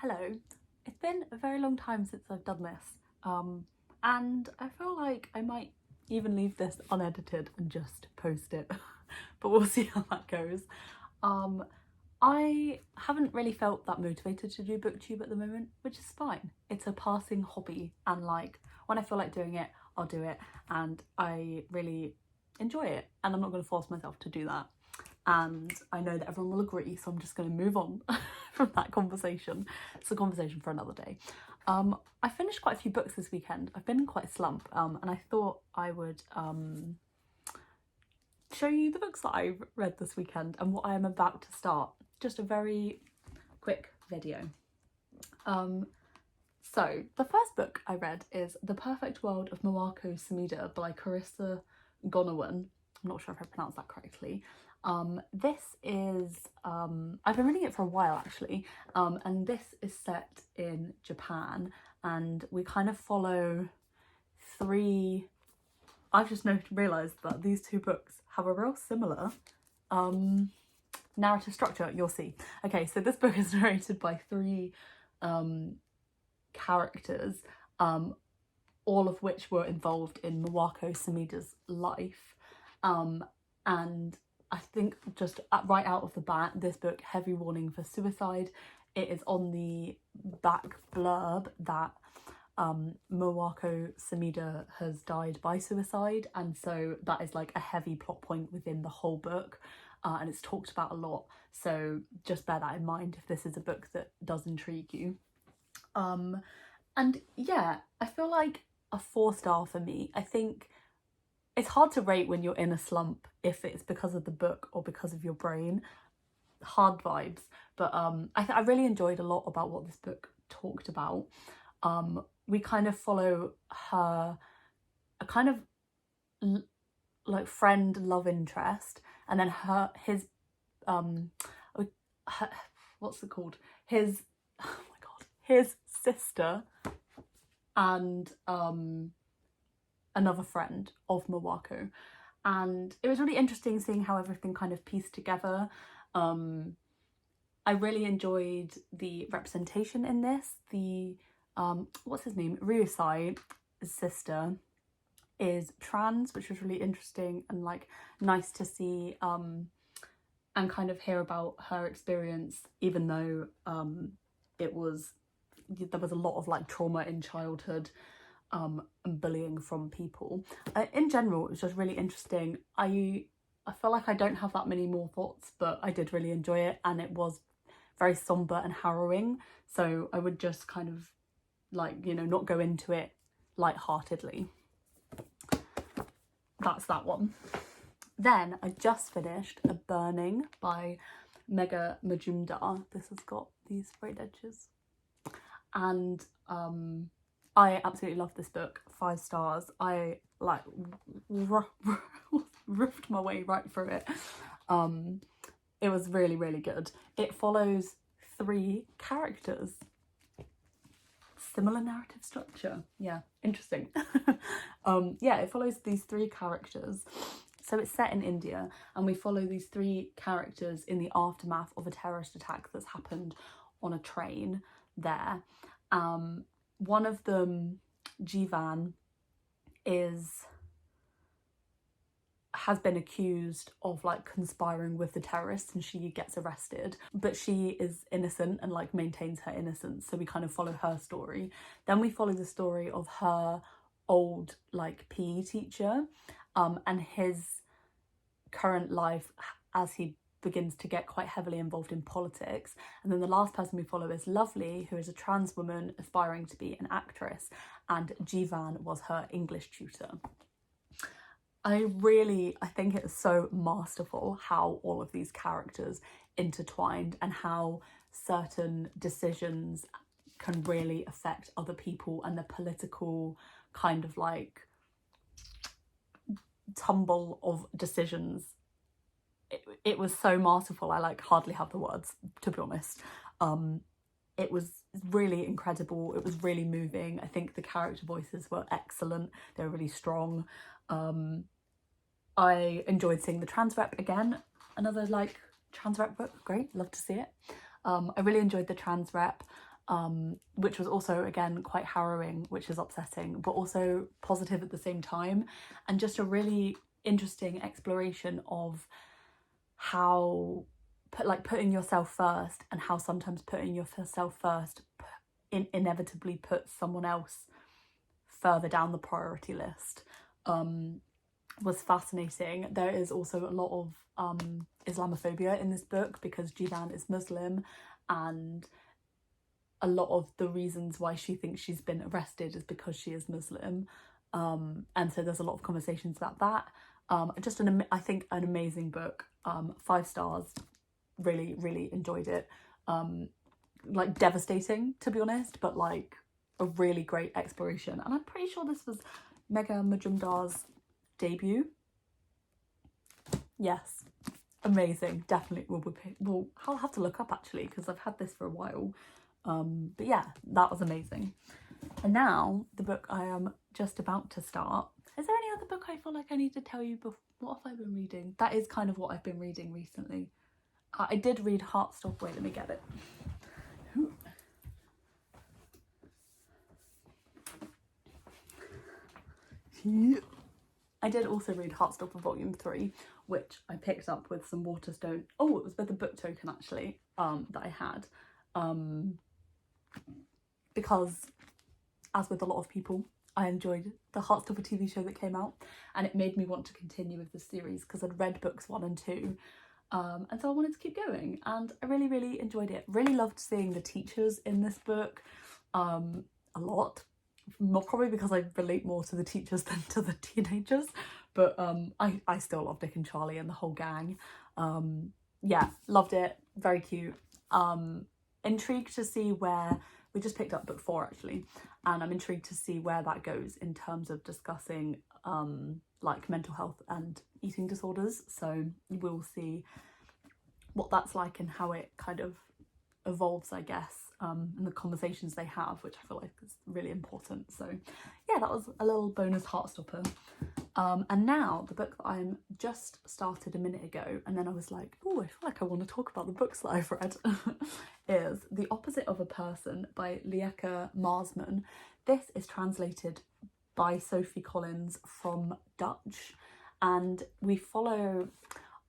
Hello. It's been a very long time since I've done this, and I feel like I might even leave this unedited and just post it, but we'll see how that goes. I haven't really felt that motivated to do booktube at the moment, which is fine. It's a passing hobby, and like when I feel like doing it, I'll do it, and I really enjoy it, and I'm not going to force myself to do that. And I know that everyone will agree, so I'm just going to move on from that conversation. It's a conversation for another day. I finished quite a few books this weekend. I've been in quite a slump, and I thought I would show you the books that I read this weekend and what I am about to start. Just a very quick video. So the first book I read is The Perfect World of Miwako Sumida by Clarissa Goenawan. I'm not sure if I pronounced that correctly. This is, I've been reading it for a while actually, and this is set in Japan, and we kind of follow three, I've just realised that these two books have a real similar narrative structure, you'll see. Okay, so this book is narrated by three characters, all of which were involved in Miwako Sumida's life, and I think just right out of the bat, this book, heavy warning for suicide. It is on the back blurb that Miwako Sumida has died by suicide, and so that is like a heavy plot point within the whole book, and it's talked about a lot, so just bear that in mind if this is a book that does intrigue you. And yeah, I feel like a 4-star for me. I think it's hard to rate when you're in a slump if it's because of the book or because of your brain. Hard vibes. But I really enjoyed a lot about what this book talked about. We kind of follow her, a kind of like friend love interest, and then his what's it called? His, oh my god, his sister and another friend of Miwako, and it was really interesting seeing how everything kind of pieced together. I really enjoyed the representation in this. The what's his name, Ryusai's sister is trans, which was really interesting and like nice to see, and kind of hear about her experience, even though there was a lot of like trauma in childhood, and bullying from people. In general, it was just really interesting. I feel like I don't have that many more thoughts, but I did really enjoy it, and it was very somber and harrowing, so I would just kind of like, you know, not go into it lightheartedly. That's that one. Then I just finished A Burning by Megha Majumdar. This has got these frayed edges, and I absolutely love this book. 5 stars. I like roofed my way right through it. It was really, really good. It follows 3 characters. Similar narrative structure. Yeah, interesting. Yeah, it follows these 3 characters. So it's set in India, and we follow these 3 characters in the aftermath of a terrorist attack that's happened on a train there. One of them, Jivan, has been accused of like conspiring with the terrorists, and she gets arrested, but she is innocent and like maintains her innocence, so we kind of follow her story. Then we follow the story of her old like PE teacher, and his current life as he begins to get quite heavily involved in politics. And then the last person we follow is Lovely, who is a trans woman aspiring to be an actress, and Jivan was her English tutor. I think it is so masterful how all of these characters intertwined, and how certain decisions can really affect other people, and the political kind of like tumble of decisions. It was so masterful. I like hardly have the words, to be honest. It was really incredible. It was really moving. I think the character voices were excellent. They were really strong. I enjoyed seeing the trans rep again. Another like trans rep book, great, love to see it. I really enjoyed the trans rep. which was also, again, quite harrowing, which is upsetting, but also positive at the same time, and just a really interesting exploration of how putting yourself first, and how sometimes putting yourself first inevitably puts someone else further down the priority list, was fascinating. There is also a lot of Islamophobia in this book because Jivan is Muslim, and a lot of the reasons why she thinks she's been arrested is because she is Muslim, and so there's a lot of conversations about that. Just I think an amazing book. 5 stars. Really, really enjoyed it. Like devastating, to be honest, but like a really great exploration. And I'm pretty sure this was Megha Majumdar's debut. Yes, amazing. Definitely will I'll have to look up actually, because I've had this for a while. But yeah, that was amazing. And now the book I am just about to start. Is there any other book I feel like I need to tell you before? What have I been reading? That is kind of what I've been reading recently. I did read Heartstopper. Wait, let me get it. I did also read Heartstopper Volume 3, which I picked up with some Waterstone. Oh, it was with a book token actually, that I had. Because, as with a lot of people, I enjoyed the Heartstopper TV show that came out, and it made me want to continue with the series because I'd read books 1 and 2. And so I wanted to keep going, and I really, really enjoyed it. Really loved seeing the teachers in this book, a lot. Probably because I relate more to the teachers than to the teenagers, but I still love Dick and Charlie and the whole gang. Yeah, loved it. Very cute. Intrigued to see where, we just picked up book 4 actually, and I'm intrigued to see where that goes in terms of discussing like mental health and eating disorders. So we'll see what that's like and how it kind of evolves, I guess, and the conversations they have, which I feel like is really important. So yeah, that was a little bonus Heartstopper. And now the book that I'm just started a minute ago, and then I was like, oh, I feel like I want to talk about the books that I've read, is The Opposite of a Person by Lieke Marsman. This is translated by Sophie Collins from Dutch, and we follow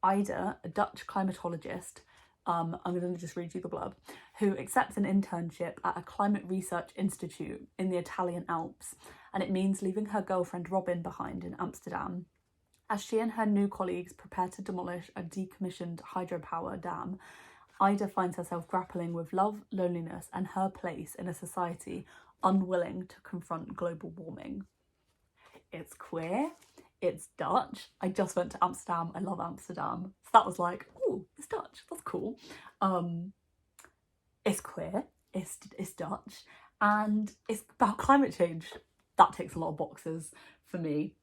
Ida, a Dutch climatologist. I'm going to just read you the blurb, who accepts an internship at a climate research institute in the Italian Alps, and it means leaving her girlfriend Robin behind in Amsterdam. As she and her new colleagues prepare to demolish a decommissioned hydropower dam, Ida finds herself grappling with love, loneliness, and her place in a society unwilling to confront global warming. It's queer. It's Dutch. I just went to Amsterdam. I love Amsterdam. So that was like, oh, it's Dutch. That's cool. It's queer. It's Dutch. And it's about climate change. That ticks a lot of boxes for me.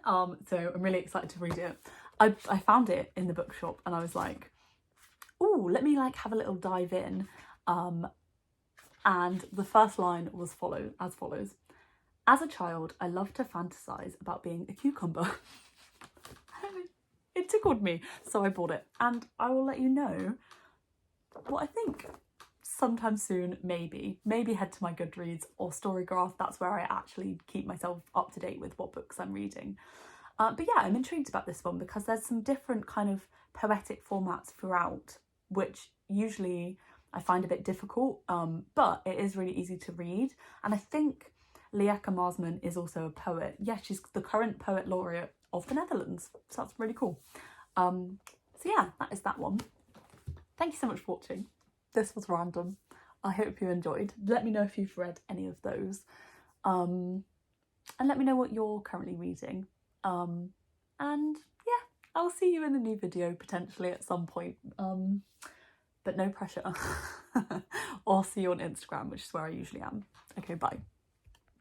So I'm really excited to read it. I found it in the bookshop and I was like, oh, let me like have a little dive in. And the first line was as follows. As a child, I loved to fantasize about being a cucumber. It tickled me, so I bought it. And I will let you know what I think sometime soon, maybe. Maybe head to my Goodreads or Storygraph. That's where I actually keep myself up to date with what books I'm reading. But yeah, I'm intrigued about this one because there's some different kind of poetic formats throughout, which usually I find a bit difficult, but it is really easy to read. And I think Lieke Marsman is also a poet. Yeah, she's the current poet laureate of the Netherlands. So that's really cool. So yeah, that is that one. Thank you so much for watching. This was random. I hope you enjoyed. Let me know if you've read any of those. And let me know what you're currently reading. And yeah, I'll see you in a new video potentially at some point. But no pressure. Or see you on Instagram, which is where I usually am. Okay, bye.